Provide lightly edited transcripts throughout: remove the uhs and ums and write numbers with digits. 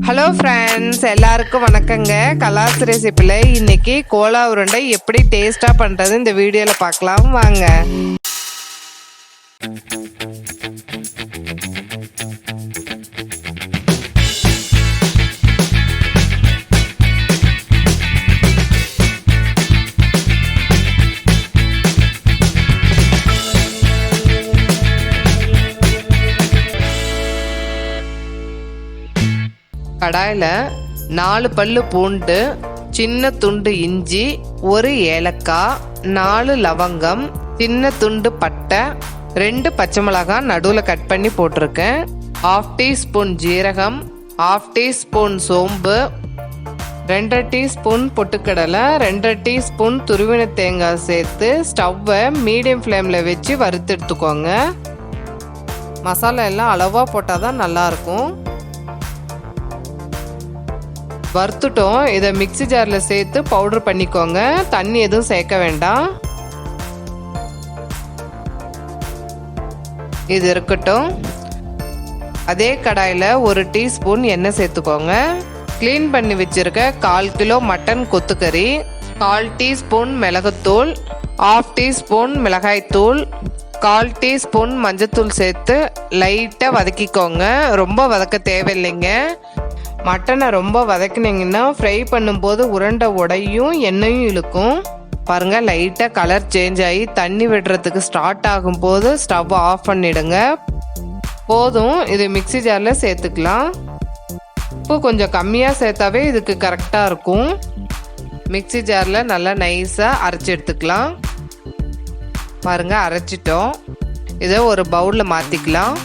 Hello friends, எல்லாருக்கும் வணக்கங்க. கலாஸ் ரெசிப்பியில் இன்னைக்கு கோலா உருண்டை எப்படி டேஸ்ட்டாக பண்ணுறது இந்த வீடியோவில் பார்க்கலாம் வாங்க. கடாயில் 4 பல்லு பூண்டு, சின்ன துண்டு இஞ்சி, 1 ஏலக்காய், 4 லவங்கம், சின்ன துண்டு பட்டை, 2 பச்சை மிளகாய் நடுவில் கட் பண்ணி போட்டிருக்கேன். 1/2 டீஸ்பூன் ஜீரகம், 1/2 டீஸ்பூன் சோம்பு, 2 டீஸ்பூன் பொட்டுக்கடலை, 2 டீஸ்பூன் துருவின தேங்காய் சேர்த்து ஸ்டவ்வை மீடியம் ஃப்ளேமில் வச்சு வறுத்து எடுத்துக்கோங்க. மசாலா எல்லாம் அளவாக போட்டால் தான் நல்லாயிருக்கும். வறுத்துட்டோம். இதை மிக்ஸி ஜாரில் சேர்த்து பவுடர் பண்ணிக்கோங்க. தண்ணி எதுவும் சேர்க்க வேண்டாம். இது இருக்கட்டும். அதே கடாயில் 1 டீஸ்பூன் எண்ணெய் சேர்த்துக்கோங்க. க்ளீன் பண்ணி வச்சிருக்க 1/4 கிலோ மட்டன் கொத்துக்கறி, 1/4 டீஸ்பூன் மிளகுத்தூள், 1/2 டீஸ்பூன் மிளகாய்த்தூள், 1/4 டீஸ்பூன் மஞ்சத்தூள் சேர்த்து லைட்டாக வதக்கிக்கோங்க. ரொம்ப வதக்க தேவையில்லைங்க. மட்டனை ரொம்ப வதக்கினீங்கன்னா ஃப்ரை பண்ணும்போது உருண்டை உடையும் எண்ணெயும் இழுக்கும். பாருங்கள், லைட்டாக கலர் சேஞ்ச் ஆகி தண்ணி விடுறதுக்கு ஸ்டார்ட் ஆகும்போது ஸ்டவ் ஆஃப் பண்ணிடுங்க. போதும். இது மிக்ஸி ஜாரில் சேர்த்துக்கலாம். உப்பு கொஞ்சம் கம்மியாக சேர்த்தாவே இதுக்கு கரெக்டாக இருக்கும். மிக்ஸி ஜாரில் நல்லா நைஸாக அரைச்சி எடுத்துக்கலாம். பாருங்கள், அரைச்சிட்டோம். இதை ஒரு பவுலில் மாற்றிக்கலாம்.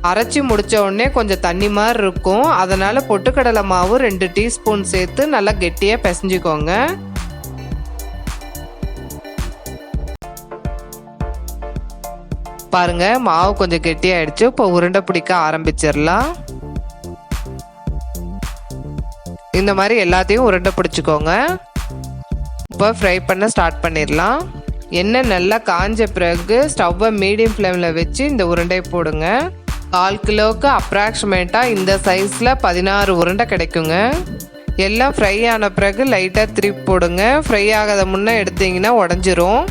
அரைச்சி முடித்த உடனே கொஞ்சம் தண்ணி மாதிரி இருக்கும். அதனால் பொட்டுக்கடலை மாவு 2 டீஸ்பூன் சேர்த்து நல்லா கெட்டியாக பிசைஞ்சிக்கோங்க. பாருங்க, மாவு கொஞ்சம் கெட்டியாயிடுச்சு. இப்போ உருண்டை பிடிக்க ஆரம்பிச்சிடலாம். இந்த மாதிரி எல்லாத்தையும் உருண்டை பிடிச்சிக்கோங்க. இப்போ ஃப்ரை பண்ண ஸ்டார்ட் பண்ணிடலாம். எண்ணெய் நல்லா காஞ்ச பிறகு ஸ்டவ்வை மீடியம் ஃப்ளேமில் வச்சு இந்த உருண்டையை போடுங்க. 1/4 கிலோவுக்கு அப்ராக்சிமேட்டாக இந்த சைஸில் 16 உருண்டை கிடைக்குங்க. எல்லாம் ஃப்ரை ஆன பிறகு லைட்டாக திருப்பி போடுங்க. ஃப்ரை ஆகாத முன்னே எடுத்தீங்கன்னா உடஞ்சிரும்.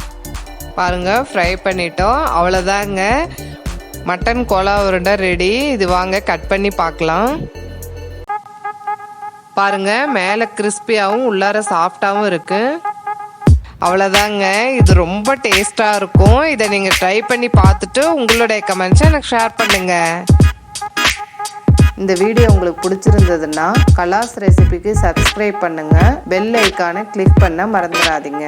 பாருங்கள், ஃப்ரை பண்ணிட்டோம். அவ்வளோதாங்க, மட்டன் கோலா உருண்டை ரெடி. இது வாங்க கட் பண்ணி பார்க்கலாம். பாருங்கள், மேலே கிறிஸ்பியாகவும் உள்ளார சாஃப்டாகவும் இருக்குது. அவ்வளோதாங்க, இது ரொம்ப டேஸ்ட்டாக இருக்கும். இதை நீங்கள் ட்ரை பண்ணி பார்த்துட்டு உங்களுடைய கமெண்ட்ஸை எனக்கு ஷேர் பண்ணுங்கள். இந்த வீடியோ உங்களுக்கு பிடிச்சிருந்ததுன்னா கலாஸ் ரெசிபிக்கு சப்ஸ்கிரைப் பண்ணுங்கள். பெல் ஐக்கானை கிளிக் பண்ண மறந்துடாதீங்க.